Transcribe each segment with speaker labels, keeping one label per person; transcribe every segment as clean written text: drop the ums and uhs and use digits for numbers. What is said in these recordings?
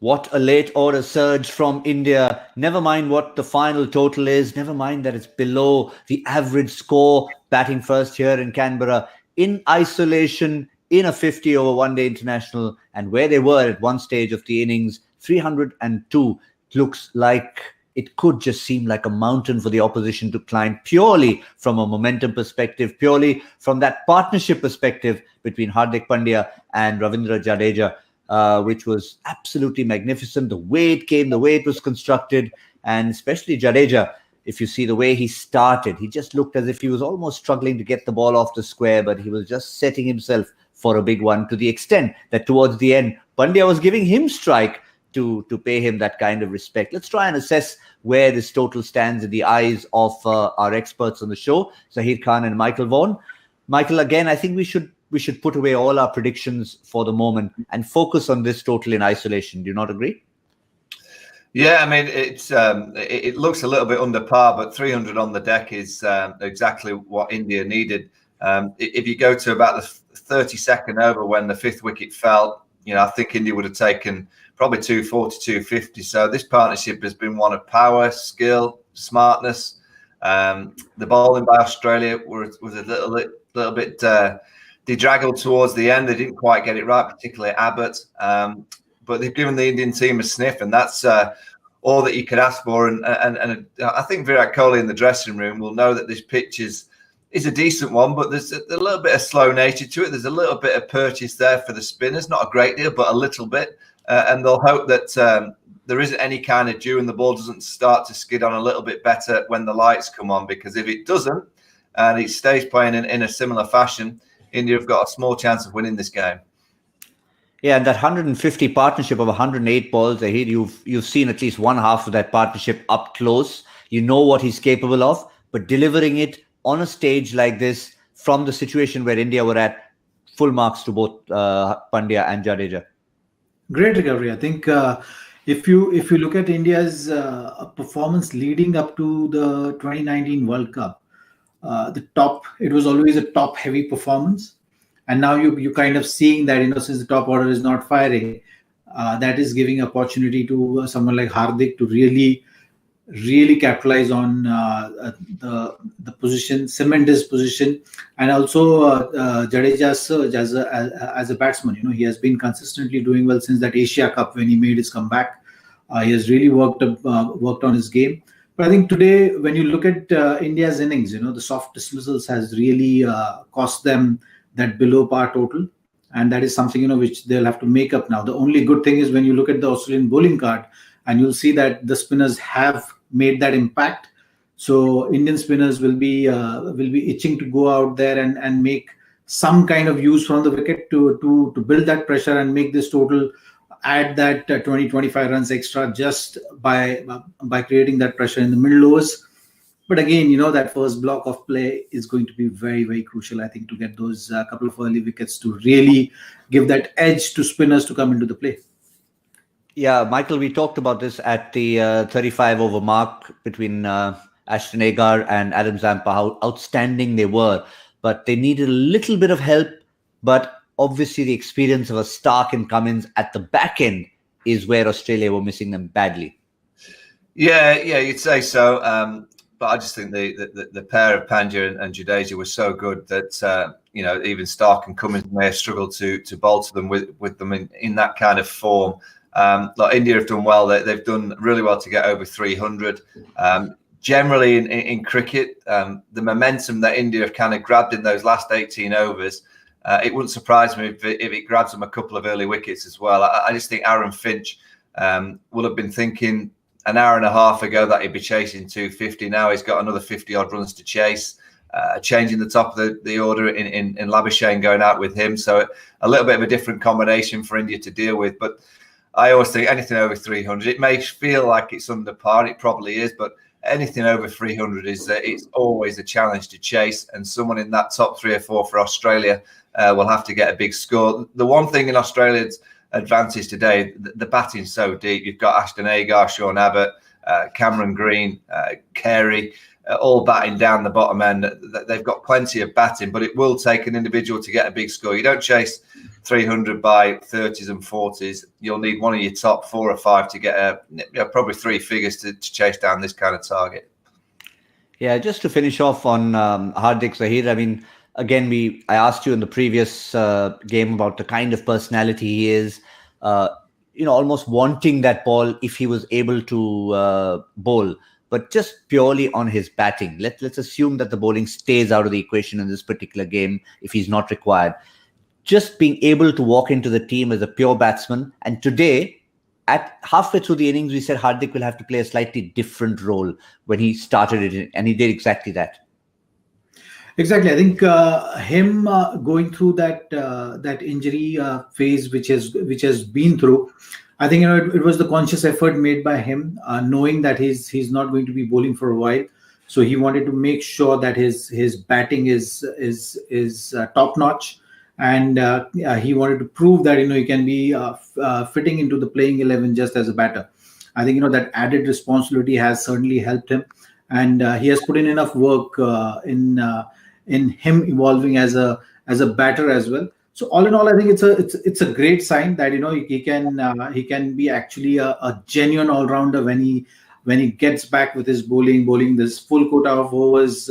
Speaker 1: What a late order surge from India. Never mind what the final total is. Never mind that it's below the average score batting first here in Canberra. In isolation, in a 50 over one-day international, and where they were at one stage of the innings, 302, looks like it could just seem like a mountain for the opposition to climb, purely from a momentum perspective, purely from that partnership perspective between Hardik Pandya and Ravindra Jadeja. Which was absolutely magnificent. The way it came, the way it was constructed, and especially Jadeja, if you see the way he started, he just looked as if he was almost struggling to get the ball off the square, but he was just setting himself for a big one, to the extent that towards the end, Pandya was giving him strike to pay him that kind of respect. Let's try and assess where this total stands in the eyes of our experts on the show, Zaheer Khan and Michael Vaughan. Michael, again, I think we should put away all our predictions for the moment and focus on this total in isolation. Do you not agree?
Speaker 2: Yeah, I mean, it looks a little bit under par, but 300 on the deck is exactly what India needed. If you go to about the 32nd over when the fifth wicket fell, I think India would have taken probably 240, 250. So this partnership has been one of power, skill, smartness. The bowling by Australia was a little bit bedraggled towards the end. They didn't quite get it right, particularly Abbott. But they've given the Indian team a sniff, and that's all that you could ask for. And I think Virat Kohli in the dressing room will know that this pitch is a decent one, but there's a little bit of slow nature to it. There's a little bit of purchase there for the spinners, not a great deal, but a little bit. And they'll hope that there isn't any kind of dew and the ball doesn't start to skid on a little bit better when the lights come on, because if it doesn't and it stays playing in a similar fashion, India have got a small chance of winning this game.
Speaker 1: Yeah, and that 150 partnership of 108 balls, you've seen at least one half of that partnership up close. You know what he's capable of, but delivering it on a stage like this from the situation where India were at, full marks to both Pandya and Jadeja.
Speaker 3: Great recovery. I think if you look at India's performance leading up to the 2019 World Cup, it was always a top heavy performance, and now you kind of seeing that since the top order is not firing, that is giving opportunity to someone like Hardik to really capitalize on the position, cement his position, and also Jadeja's surge as a batsman. He has been consistently doing well since that Asia Cup when he made his comeback. He has really worked on his game. But I think today, when you look at India's innings, the soft dismissals has really cost them that below par total, and that is something which they'll have to make up now. The only good thing is when you look at the Australian bowling card, and you'll see that the spinners have made that impact. So Indian spinners will be itching to go out there and make some kind of use from the wicket to build that pressure and make this total add that 20-25 runs extra just by creating that pressure in the middle overs. But again, that first block of play is going to be very, very crucial, I think, to get those couple of early wickets to really give that edge to spinners to come into the play.
Speaker 1: Yeah, Michael, we talked about this at the 35 over mark between Ashton Agar and Adam Zampa, how outstanding they were. But they needed a little bit of help. But obviously the experience of a Stark and Cummins at the back end is where Australia were missing them badly.
Speaker 2: Yeah, you'd say so. But I just think the pair of Pandya and Jadeja were so good that even Stark and Cummins may have struggled to bowl to them with them in that kind of form. India have done well. They've done really well to get over 300. Generally in cricket, the momentum that India have kind of grabbed in those last 18 overs, it wouldn't surprise me if it grabs them a couple of early wickets as well. I just think Aaron Finch will have been thinking an hour and a half ago that he'd be chasing 250. Now he's got another 50-odd runs to chase. Changing the top of the order in Labuschagne going out with him. So a little bit of a different combination for India to deal with. But I always think anything over 300, it may feel like it's under par. It probably is. But anything over 300 it's always a challenge to chase. And someone in that top 3 or 4 for Australia will have to get a big score. The one thing in Australia's advantage today, the batting's so deep. You've got Ashton Agar, Sean Abbott, Cameron Green, Carey. all batting down the bottom end. They've got plenty of batting, but it will take an individual to get a big score. You don't chase 300 by 30s and 40s. You'll need one of your top 4 or 5 to get probably 3 figures to chase down this kind of target.
Speaker 1: Yeah, just to finish off on Hardik, Zaheer, I mean, again, I asked you in the previous game about the kind of personality he is, almost wanting that ball if he was able to bowl, but just purely on his batting. Let's assume that the bowling stays out of the equation in this particular game if he's not required. Just being able to walk into the team as a pure batsman. And today, at halfway through the innings, we said Hardik will have to play a slightly different role when he started it, and he did exactly that.
Speaker 3: Exactly. I think him going through that injury phase, which has been through, I think it was the conscious effort made by him, knowing that he's not going to be bowling for a while. So he wanted to make sure that his batting is top notch, and he wanted to prove that he can be fitting into the playing 11 just as a batter. I think that added responsibility has certainly helped him, and he has put in enough work in him evolving as a batter as well. So all in all, I think it's a great sign that he can be actually a genuine all rounder when he gets back with his bowling this full quota of overs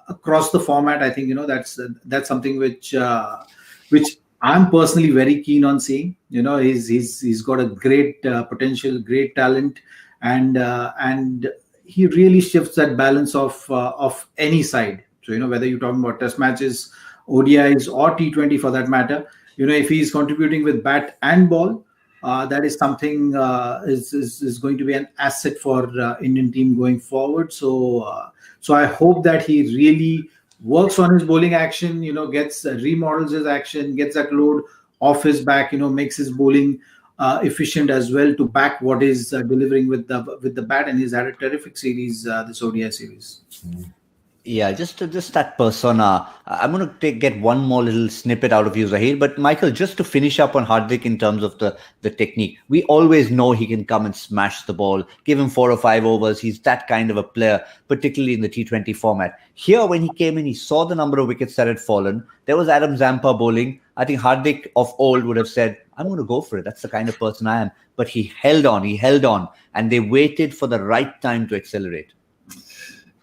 Speaker 3: across the format. I think that's something which I'm personally very keen on seeing. He's got a great potential, great talent, and he really shifts that balance of any side. So whether you're talking about test matches, ODIs, or T20 for that matter, if he's contributing with bat and ball, that is something is going to be an asset for Indian team going forward. So I hope that he really works on his bowling action. Remodels his action, gets that load off his back. Makes his bowling efficient as well to back what is delivering with the bat, and he's had a terrific series, this ODI series.
Speaker 1: Yeah, just that persona. I'm going to get one more little snippet out of you, Zaheer. But Michael, just to finish up on Hardik in terms of the technique, we always know he can come and smash the ball, give him 4 or 5 overs. He's that kind of a player, particularly in the T20 format. Here, when he came in, he saw the number of wickets that had fallen. There was Adam Zampa bowling. I think Hardik of old would have said, I'm going to go for it. That's the kind of person I am. But he held on, and they waited for the right time to accelerate.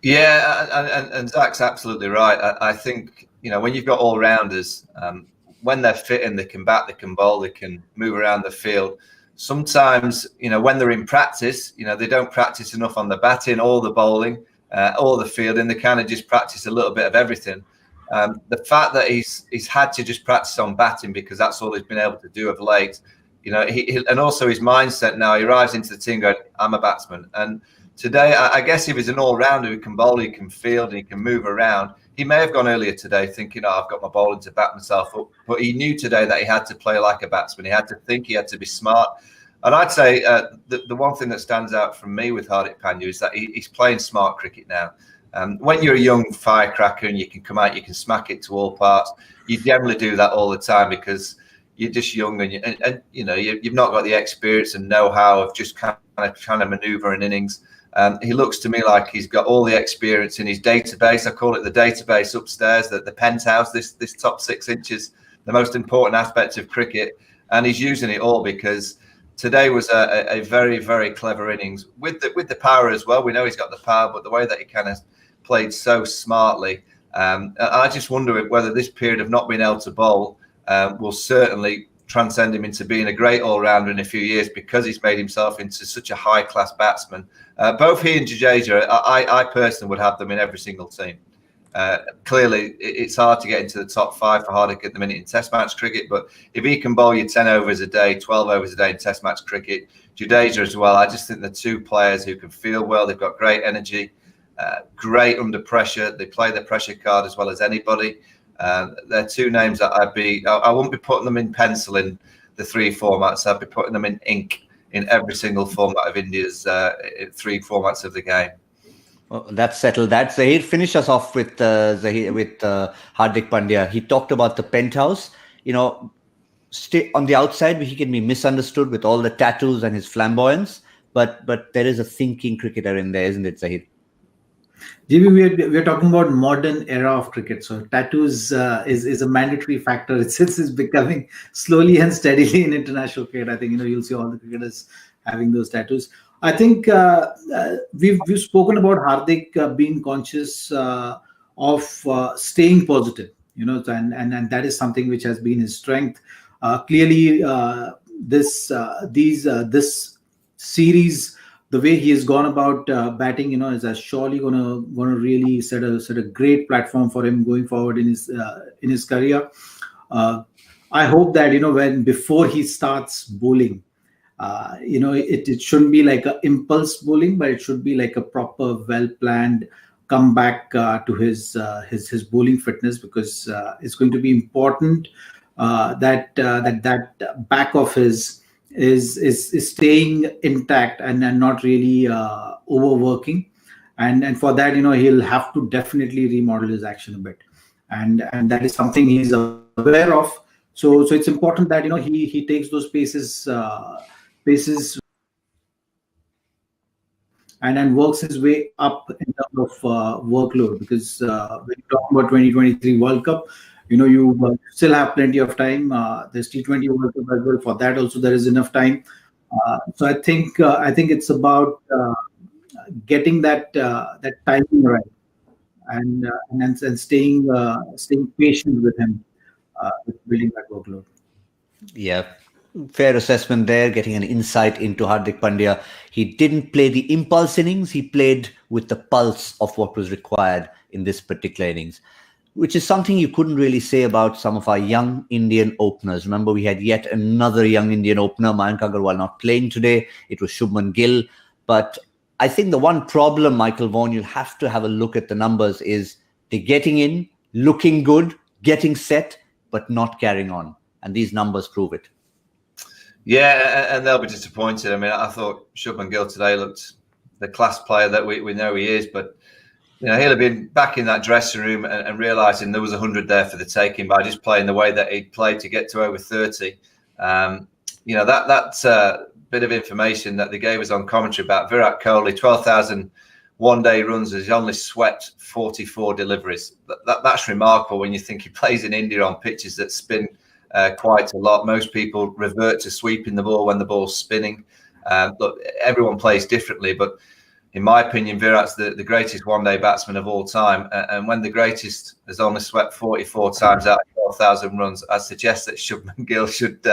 Speaker 2: Yeah, and Zach's absolutely right. I think, when you've got all-rounders, when they're fit and they can bat, they can bowl, they can move around the field. Sometimes, when they're in practice, they don't practice enough on the batting or the bowling or the fielding. They kind of just practice a little bit of everything. The fact that he's had to just practice on batting because that's all he's been able to do of late, and also his mindset now, he arrives into the team going, I'm a batsman. And today, I guess if he's an all-rounder who can bowl, he can field, and he can move around, he may have gone earlier today thinking, I've got my bowling to back myself up. But he knew today that he had to play like a batsman. He had to think, he had to be smart. And I'd say the one thing that stands out from me with Hardik Pandya is that he's playing smart cricket now. When you're a young firecracker and you can come out, you can smack it to all parts, you generally do that all the time because you're just young and you've not got the experience and know-how of just kind of trying to manoeuvre an innings. He looks to me like he's got all the experience in his database. I call it the database upstairs, the penthouse, this top 6 inches, the most important aspect of cricket. And he's using it all because today was a very, very clever innings with the power as well. We know he's got the power, but the way that he kind of played so smartly. I just wonder whether this period of not being able to bowl will certainly transcend him into being a great all-rounder in a few years because he's made himself into such a high-class batsman. Both he and Jadeja, I personally would have them in every single team. Clearly, it's hard to get into the top 5 for Hardik at the minute in Test match cricket, but if he can bowl you 10 overs a day, 12 overs a day in Test match cricket, Jadeja as well, I just think they're 2 players who can field well. They've got great energy, great under pressure. They play the pressure card as well as anybody. They're 2 names that I wouldn't be putting them in pencil in the 3 formats. I'd be putting them in ink in every single format of India's 3 formats of the game.
Speaker 1: Well, that's settled. That Zaheer, finish us off with Hardik Pandya. He talked about the penthouse. Stay on the outside, he can be misunderstood with all the tattoos and his flamboyance. But there is a thinking cricketer in there, isn't it, Zaheer?
Speaker 3: JB, we're talking about modern era of cricket. So tattoos is a mandatory factor. It's becoming slowly and steadily in international cricket. I think you'll see all the cricketers having those tattoos. I think we've spoken about Hardik being conscious of staying positive. And that is something which has been his strength. Clearly, this series, the way he has gone about batting, is surely gonna really set a great platform for him going forward in his career. I hope that when before he starts bowling, it shouldn't be like a impulse bowling, but it should be like a proper, well planned come back to his bowling fitness, because it's going to be important that back of his is staying intact and not really overworking, and for that he'll have to definitely remodel his action a bit, and that is something he's aware of. So it's important that he takes those paces and then works his way up in terms of workload, because when you talk about 2023 World Cup, you still have plenty of time. There's T20 World Cup as well. For that also there is enough time. So I think it's about getting that timing right, and staying patient with him, with building that workload.
Speaker 1: Yeah, fair assessment there, getting an insight into Hardik Pandya. He didn't play the impulse innings, he played with the pulse of what was required in this particular innings, which is something you couldn't really say about some of our young Indian openers. Remember, we had yet another young Indian opener, Mayank Agarwal, not playing today. It was Shubman Gill. But I think the one problem, Michael Vaughan, you'll have to have a look at the numbers, is they're getting in, looking good, getting set, but not carrying on. And these numbers prove it.
Speaker 2: Yeah, and they'll be disappointed. I mean, I thought Shubman Gill today looked the class player that we know he is, but he'll have been back in that dressing room and realising there was 100 there for the taking by just playing the way that he'd played to get to over 30. That's a bit of information that they gave us on commentary about Virat Kohli, 12,000 one-day runs, has only swept 44 deliveries. That's remarkable when you think he plays in India on pitches that spin quite a lot. Most people revert to sweeping the ball when the ball's spinning. Look, everyone plays differently, but in my opinion, Virat's the greatest one-day batsman of all time. And when the greatest has only swept 44 times out of 12,000 runs, I suggest that Shubman Gill should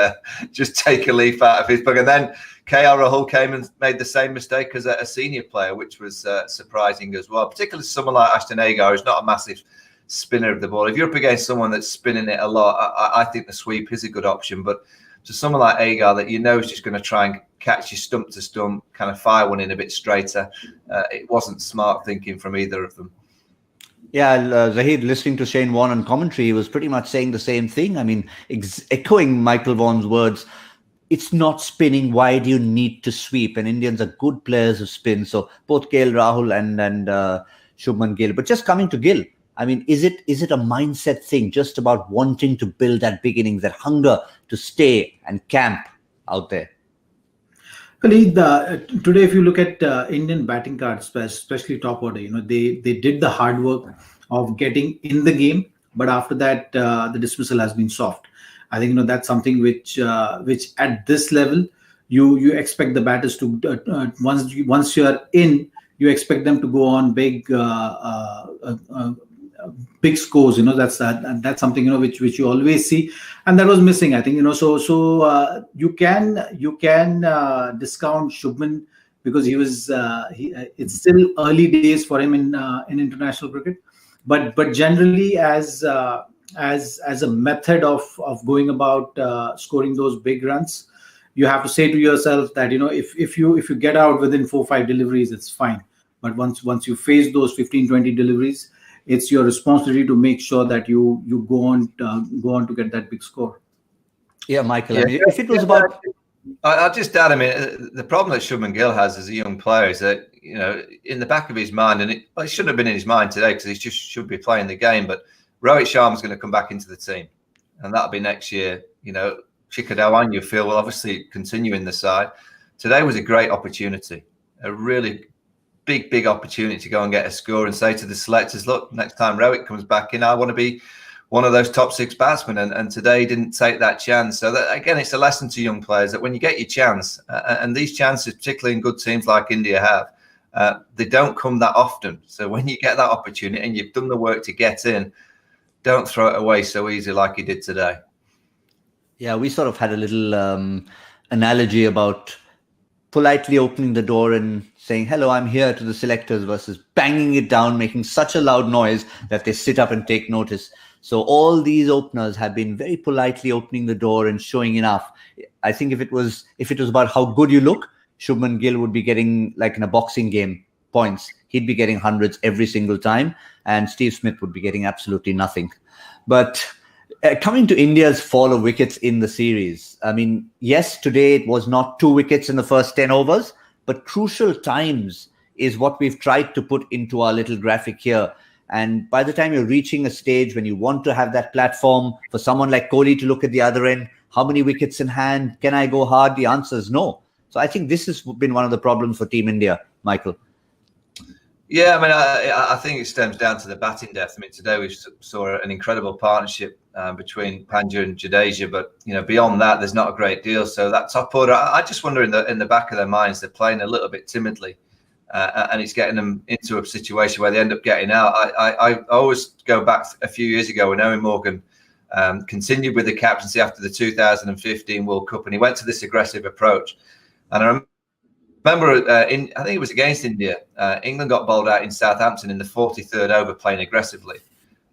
Speaker 2: just take a leaf out of his book. And then KL Rahul came and made the same mistake as a senior player, which was surprising as well. Particularly someone like Ashton Agar, who's not a massive spinner of the ball. If you're up against someone that's spinning it a lot, I think the sweep is a good option. But to someone like Agar that is just going to try and catch you stump to stump, kind of fire one in a bit straighter, it wasn't smart thinking from either of them.
Speaker 1: Yeah, Zaheer, listening to Shane Warne on commentary, he was pretty much saying the same thing. I mean, echoing Michael Vaughan's words, it's not spinning. Why do you need to sweep? And Indians are good players who spin. So both KL Rahul and Shubman Gill. But just coming to Gill, I mean, is it a mindset thing, just about wanting to build that big innings, that hunger to stay and camp out there?
Speaker 3: Well, today, if you look at Indian batting cards, especially top order, they did the hard work of getting in the game, but after that, the dismissal has been soft. I think that's something which at this level, you expect the batters to once you're in, you expect them to go on big scores. That's something which you always see, and that was missing. I think so you can discount Shubman because he was it's still early days for him in international cricket, but generally as a method of going about scoring those big runs, you have to say to yourself that if you get out within 4-5 deliveries, it's fine. But once you face those 15-20 deliveries, it's your responsibility to make sure that you go on to get that big score.
Speaker 1: Yeah, Michael. I mean, if it was about,
Speaker 2: I'll just add. I mean, the problem that Shubman Gill has as a young player is that in the back of his mind, and it shouldn't have been in his mind today because he just should be playing the game. But Rohit Sharma's going to come back into the team, and that'll be next year. Shikhar Dhawan, you feel, will obviously continue in the side. Today was a great opportunity, a really big opportunity to go and get a score and say to the selectors, look, next time Rohit comes back in, I want to be one of those top 6 batsmen. And today didn't take that chance. So that, again, it's a lesson to young players that when you get your chance, and these chances, particularly in good teams like India have, they don't come that often. So when you get that opportunity and you've done the work to get in, don't throw it away so easy like you did today.
Speaker 1: Yeah, we sort of had a little analogy about politely opening the door and saying, hello, I'm here to the selectors versus banging it down, making such a loud noise that they sit up and take notice. So all these openers have been very politely opening the door and showing enough. I think if it was about how good you look, Shubman Gill would be getting, like in a boxing game, points. He'd be getting hundreds every single time, and Steve Smith would be getting absolutely nothing. But coming to India's fall of wickets in the series, I mean, yes, today it was not 2 wickets in the first 10 overs, but crucial times is what we've tried to put into our little graphic here. And by the time you're reaching a stage when you want to have that platform for someone like Kohli to look at the other end, how many wickets in hand? Can I go hard? The answer is no. So I think this has been one of the problems for Team India, Michael.
Speaker 2: Yeah, I mean, I think it stems down to the batting depth. I mean, today we saw an incredible partnership between Pandya and Jadeja, but beyond that, there's not a great deal. So that top order, I just wonder in the back of their minds, they're playing a little bit timidly, and it's getting them into a situation where they end up getting out. I always go back a few years ago when Eoin Morgan continued with the captaincy after the 2015 World Cup, and he went to this aggressive approach. And I remember, I think it was against India, England got bowled out in Southampton in the 43rd over playing aggressively.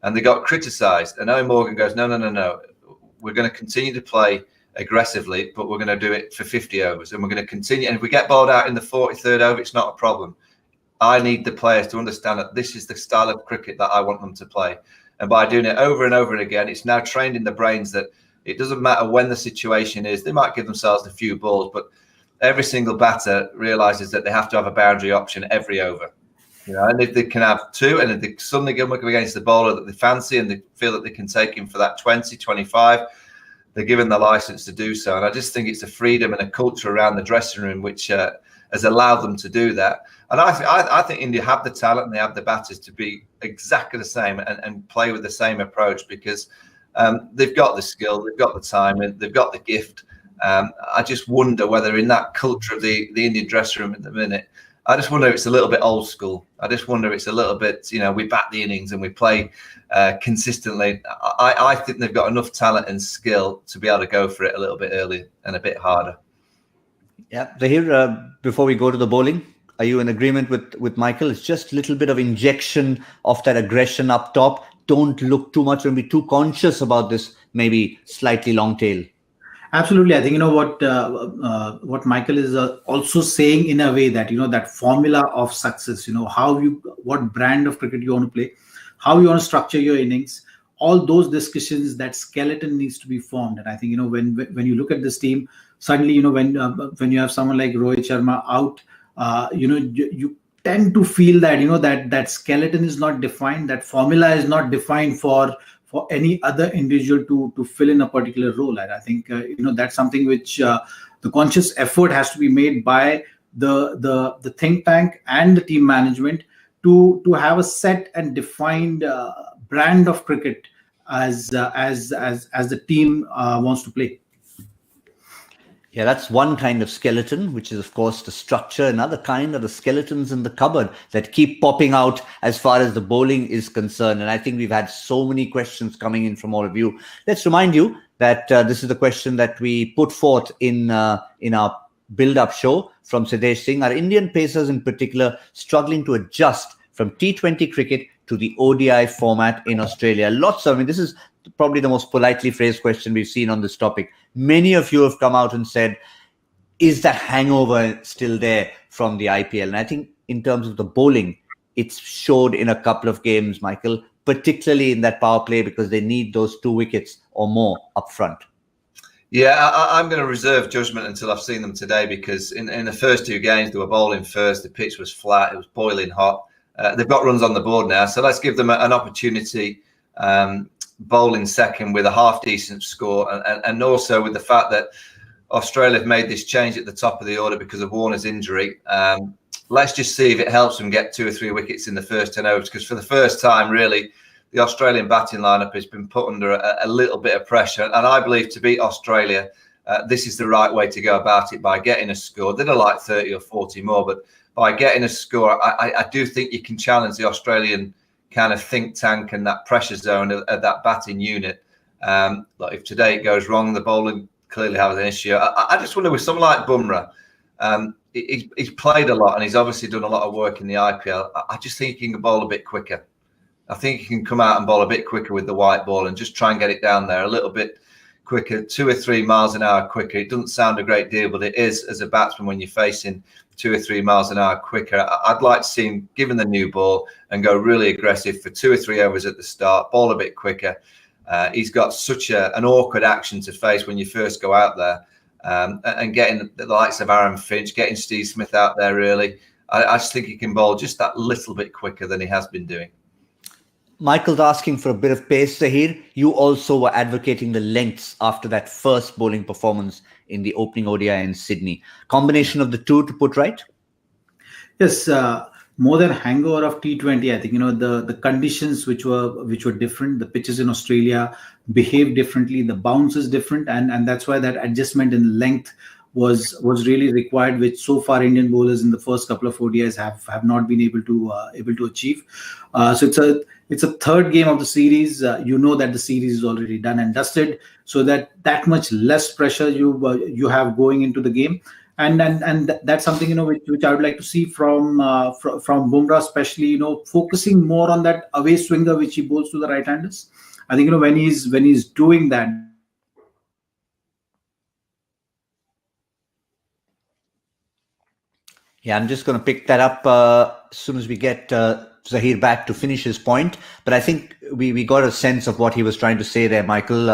Speaker 2: And they got criticised. And Eoin Morgan goes, no. We're going to continue to play aggressively, but we're going to do it for 50 overs. And we're going to continue. And if we get bowled out in the 43rd over, it's not a problem. I need the players to understand that this is the style of cricket that I want them to play. And by doing it over and over again, it's now trained in the brains that it doesn't matter when the situation is. They might give themselves a few balls, but every single batter realizes that they have to have a boundary option every over. And if they can have 2, and if they suddenly go up against the bowler that they fancy and they feel that they can take him for that 20, 25, they're given the license to do so. And I just think it's a freedom and a culture around the dressing room which has allowed them to do that. And I think India have the talent and they have the batters to be exactly the same and play with the same approach, because they've got the skill, they've got the time, and they've got the gift. I just wonder whether in that culture of the Indian dressing room at the minute, I just wonder if it's a little bit old school. I just wonder if it's a little bit, we bat the innings and we play consistently. I think they've got enough talent and skill to be able to go for it a little bit earlier and a bit harder.
Speaker 1: Yeah, Zaheer, before we go to the bowling, are you in agreement with Michael? It's just a little bit of injection of that aggression up top. Don't look too much and be too conscious about this maybe slightly long tail.
Speaker 3: Absolutely. I think, what Michael is also saying in a way that, that formula of success, what brand of cricket you want to play, how you want to structure your innings, all those discussions, that skeleton needs to be formed. And I think, when you look at this team, suddenly, when you have someone like Rohit Sharma out, you tend to feel that, that skeleton is not defined, that formula is not defined for any other individual to fill in a particular role. And I think that's something which the conscious effort has to be made by the think tank and the team management to have a set and defined brand of cricket as the team wants to play.
Speaker 1: Yeah, that's one kind of skeleton, which is, of course, the structure. Another kind are the skeletons in the cupboard that keep popping out as far as the bowling is concerned. And I think we've had so many questions coming in from all of you. Let's remind you that this is the question that we put forth in our build-up show from Siddesh Singh. Are Indian pacers in particular struggling to adjust from T20 cricket to the ODI format in Australia? This is probably the most politely phrased question we've seen on this topic. Many of you have come out and said, is that hangover still there from the IPL? And I think in terms of the bowling, it's showed in a couple of games, Michael, particularly in that power play, because they need those 2 wickets or more up front.
Speaker 2: Yeah, I'm going to reserve judgment until I've seen them today, because in the first 2 games, they were bowling first. The pitch was flat. It was boiling hot. They've got runs on the board now. So let's give them an opportunity bowling second with a half-decent score. And also with the fact that Australia have made this change at the top of the order because of Warner's injury. let's just see if it helps them get 2 or 3 wickets in the first 10 overs, because for the first time, really, the Australian batting lineup has been put under a little bit of pressure. And I believe to beat Australia, this is the right way to go about it, by getting a score. They'd have like 30 or 40 more, but by getting a score, I do think you can challenge the Australian kind of think tank and that pressure zone of that batting unit. Like if today it goes wrong, the bowling clearly has an issue. I just wonder with someone like Bumrah, he's played a lot and he's obviously done a lot of work in the IPL. I just think he can bowl a bit quicker. I think he can come out and bowl a bit quicker with the white ball and just try and get it down there a little bit quicker, 2 or 3 miles an hour quicker. It doesn't sound a great deal, but it is as a batsman when you're facing 2 or 3 miles an hour quicker. I'd like to see him given the new ball and go really aggressive for 2 or 3 overs at the start, bowl a bit quicker. He's got such an awkward action to face when you first go out there. And getting the likes of Aaron Finch, getting Steve Smith out there early, I just think he can bowl just that little bit quicker than he has been doing.
Speaker 1: Michael's asking for a bit of pace, Zaheer. You also were advocating the lengths after that first bowling performance in the opening ODI in Sydney. Combination of the two to put right?
Speaker 3: Yes, more than hangover of T20, I think the conditions which were different. The pitches in Australia behave differently. The bounce is different, and that's why that adjustment in length was really required, which so far Indian bowlers in the first couple of ODIs have not been able to achieve. So it's a third game of the series. That the series is already done and dusted, so that much less pressure you have going into the game. And that's something which I would like to see from Bumrah, especially focusing more on that away swinger which he bowls to the right-handers. I think when he's doing that.
Speaker 1: Yeah, I'm just going to pick that up as soon as we get Zaheer back to finish his point. But I think we got a sense of what he was trying to say there, Michael,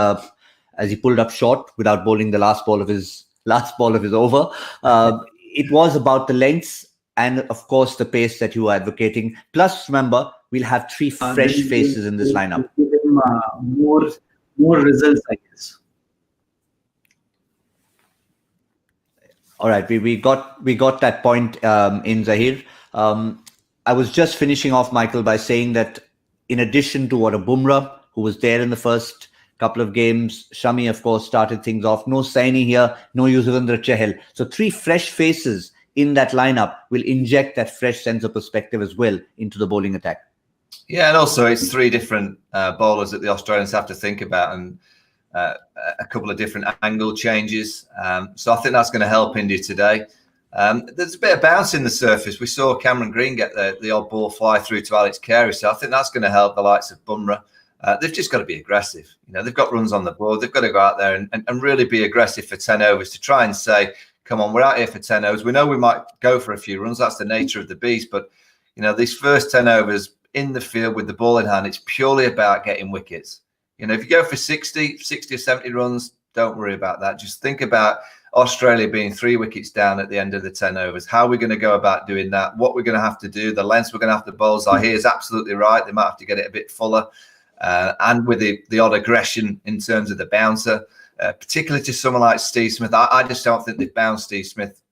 Speaker 1: as he pulled up short without bowling the last ball of his over. It was about the lengths and, of course, the pace that you were advocating. Plus, remember, we'll have 3 fresh faces in this lineup.
Speaker 3: Give him more results, I guess.
Speaker 1: All right, we got that point in, Zaheer. I was just finishing off, Michael, by saying that in addition to what a Bumrah, who was there in the first couple of games, Shami, of course, started things off. No Saini here, no Yuzvendra Chahal. So 3 fresh faces in that lineup will inject that fresh sense of perspective as well into the bowling attack.
Speaker 2: Yeah, and also it's 3 different bowlers that the Australians have to think about, and a couple of different angle changes. So I think that's going to help India today. There's a bit of bounce in the surface. We saw Cameron Green get the odd ball fly through to Alex Carey. So I think that's going to help the likes of Bumrah. They've just got to be aggressive. They've got runs on the board. They've got to go out there and really be aggressive for 10 overs to try and say, come on, we're out here for 10 overs. We know we might go for a few runs. That's the nature of the beast. But, these first 10 overs in the field with the ball in hand, it's purely about getting wickets. If you go for 60 or 70 runs, don't worry about that. Just think about Australia being 3 wickets down at the end of the 10 overs. How are we going to go about doing that? What we're going to have to do, the lengths we're going to have to bowl. Zaheer is absolutely right. They might have to get it a bit fuller. And with the odd aggression in terms of the bouncer, particularly to someone like Steve Smith. I just don't think they've bounced Steve Smith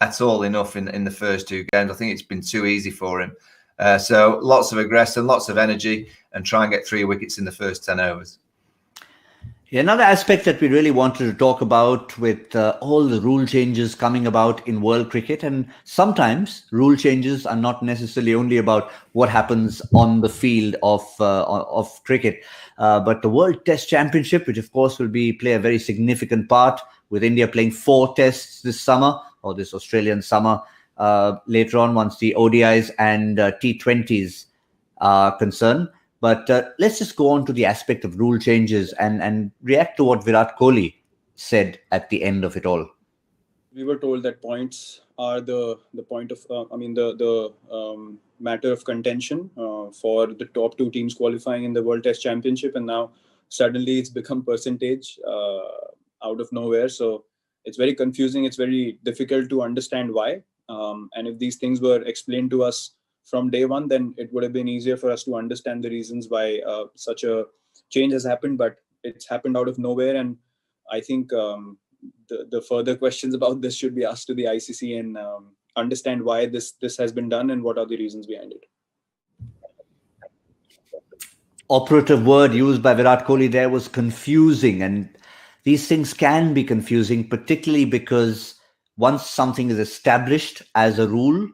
Speaker 2: at all enough in the first 2 games. I think it's been too easy for him. So lots of aggression, lots of energy, and try and get 3 wickets in the first 10 overs.
Speaker 1: Yeah, another aspect that we really wanted to talk about with all the rule changes coming about in world cricket, and sometimes rule changes are not necessarily only about what happens on the field of cricket, but the World Test Championship, which of course will play a very significant part, with India playing 4 tests this summer, or this Australian summer, later on once the ODIs and T20s are concerned. But let's just go on to the aspect of rule changes and react to what Virat Kohli said at the end of it all.
Speaker 4: We were told that points are the point of, the matter of contention for the top 2 teams qualifying in the World Test Championship. And now suddenly it's become percentage out of nowhere. So it's very confusing. It's very difficult to understand why. And if these things were explained to us from day one, then it would have been easier for us to understand the reasons why such a change has happened. But it's happened out of nowhere. And I think the further questions about this should be asked to the ICC understand why this has been done and what are the reasons behind it.
Speaker 1: Operative word used by Virat Kohli there was confusing, and these things can be confusing, particularly because once something is established as a rule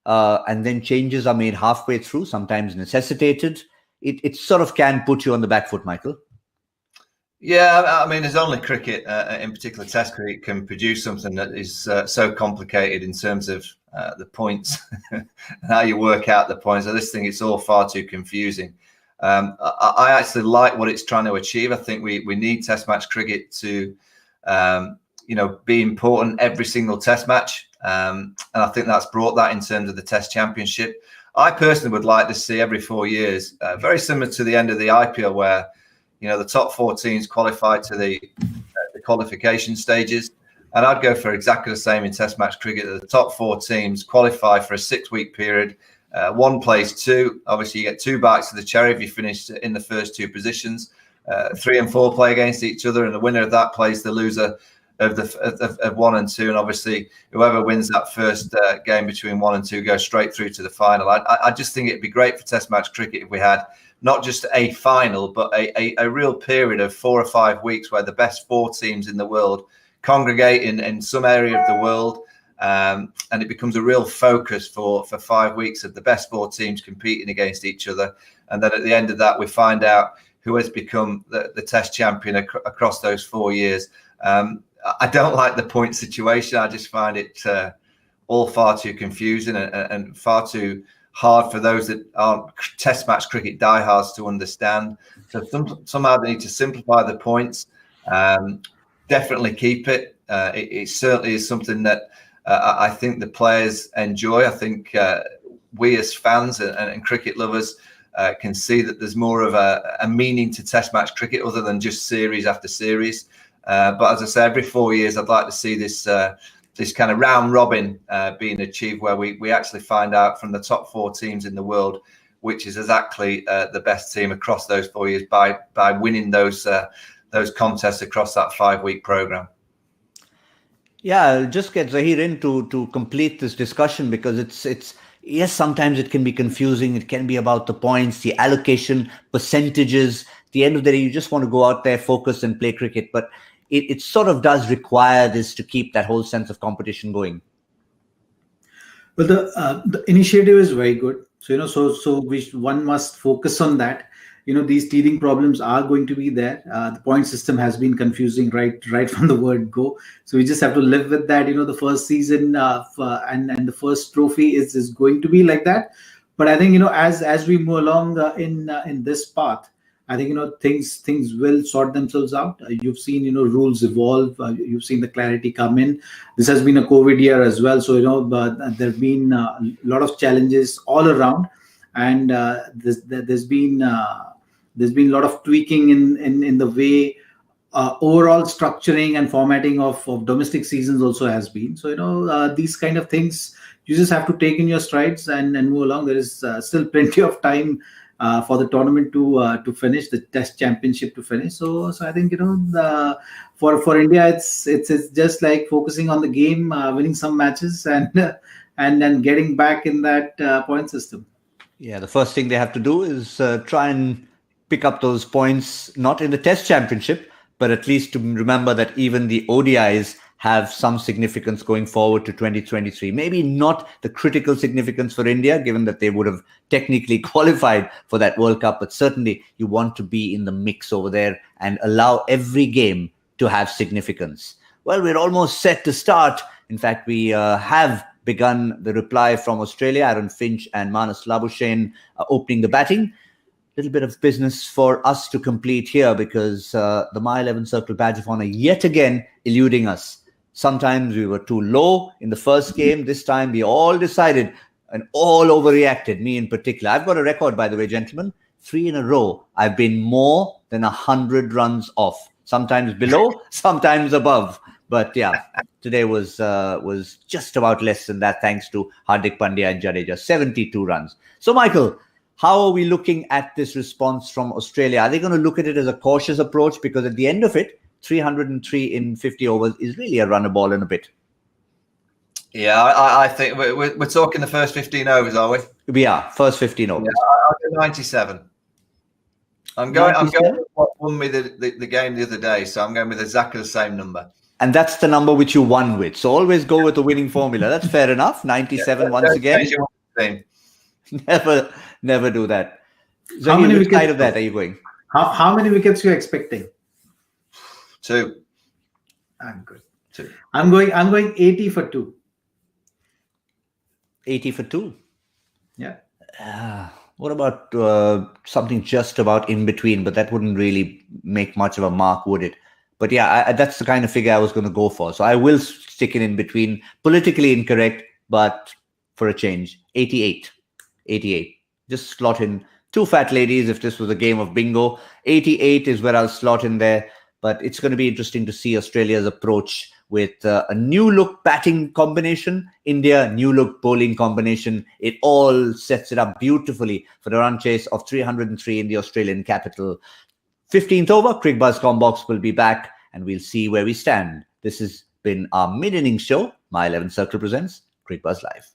Speaker 1: and then changes are made halfway through, sometimes necessitated, it sort of can put you on the back foot, Michael.
Speaker 2: Yeah, I mean, there's only cricket, in particular Test cricket, can produce something that is so complicated in terms of the points and how you work out the points. I just think it's all far too confusing. I actually like what it's trying to achieve. I think we need Test match cricket to, be important every single Test match. And I think that's brought that in terms of the Test Championship. I personally would like to see every 4 years, very similar to the end of the IPL, where the top 4 teams qualify to the qualification stages. And I'd go for exactly the same in Test match cricket. The top 4 teams qualify for a 6-week period. One plays 2. Obviously, you get 2 bites of the cherry if you finish in the first 2 positions. 3 and 4 play against each other, and the winner of that plays the loser of 1 and 2. And obviously, whoever wins that first game between 1 and 2 goes straight through to the final. I just think it'd be great for Test match cricket if we had not just a final, but a real period of 4 or 5 weeks where the best 4 teams in the world congregate in some area of the world. And it becomes a real focus for 5 weeks of the best 4 teams competing against each other. And then at the end of that, we find out who has become the Test champion across those 4 years. I don't like the point situation. I just find it all far too confusing and far too hard for those that aren't Test match cricket diehards to understand. So somehow they need to simplify the points. Definitely keep it. It certainly is something that I think the players enjoy. I think we as fans and cricket lovers can see that there's more of a meaning to Test match cricket other than just series after series. But as I say, every 4 years, I'd like to see this kind of round robin being achieved, where we actually find out from the top 4 teams in the world which is exactly the best team across those 4 years by winning those contests across that 5-week program.
Speaker 1: Yeah, I'll just get Zaheer in to complete this discussion, because it's yes, sometimes it can be confusing. It can be about the points, the allocation, percentages. At the end of the day, you just want to go out there, focus and play cricket. But it sort of does require this to keep that whole sense of competition going.
Speaker 3: Well, the initiative is very good. So one must focus on that. These teething problems are going to be there. The point system has been confusing right from the word go. So we just have to live with that. The first season and the first trophy is going to be like that. But I think as we move along in this path, I think things will sort themselves out. You've seen rules evolve. You've seen the clarity come in. This has been a COVID year as well. So there've been a lot of challenges all around, and there's been a lot of tweaking in the way overall structuring and formatting of domestic seasons also has been. So these kind of things you just have to take in your strides and move along. There is still plenty of time for the tournament to finish, the Test Championship to finish. So I think for India, it's just like focusing on the game, winning some matches, and then getting back in that point system.
Speaker 1: Yeah, the first thing they have to do is try and pick up those points, not in the Test Championship, but at least to remember that even the ODIs have some significance going forward to 2023. Maybe not the critical significance for India, given that they would have technically qualified for that World Cup, but certainly you want to be in the mix over there and allow every game to have significance. Well, we're almost set to start. In fact, we have begun the reply from Australia. Aaron Finch and Manas Labuschagne opening the batting. Little bit of business for us to complete here, because the My 11 Circle badge of honor yet again eluding us. Sometimes we were too low in the first game. This time we all decided and all overreacted, me in particular. I've got a record, by the way, gentlemen. 3 in a row. I've been more than 100 runs off. Sometimes below, sometimes above. But yeah, today was just about less than that, thanks to Hardik Pandya and Jadeja. 72 runs. So, Michael, how are we looking at this response from Australia? Are they going to look at it as a cautious approach? Because at the end of it, 303 in 50 overs is really a runner ball and a bit.
Speaker 2: Yeah, I think we're talking the first 15 overs, are we?
Speaker 1: We are first 15 overs.
Speaker 2: Yeah, I'll go 97. I'm going with what won me the game the other day, so I'm going with exactly the same number.
Speaker 1: And that's the number which you won with. So always go with the winning formula. That's fair enough. 97 once again. Never do that. Zaheer, which side of that are you going?
Speaker 3: How many wickets are you expecting?
Speaker 2: 2.
Speaker 3: I'm good. 2. I'm going 80 for 2.
Speaker 1: 80 for 2.
Speaker 3: Yeah.
Speaker 1: What about something just about in between? But that wouldn't really make much of a mark, would it? But yeah, that's the kind of figure I was going to go for. So I will stick it in between. Politically incorrect, but for a change, 88. 88. Just slot in 2 fat ladies if this was a game of bingo. 88 is where I'll slot in there. But it's going to be interesting to see Australia's approach with a new look batting combination, India, new look bowling combination. It all sets it up beautifully for the run chase of 303 in the Australian capital. 15th over, Cricbuzz Combox will be back and we'll see where we stand. This has been our mid-innings show. My 11 Circle presents Cricbuzz Live.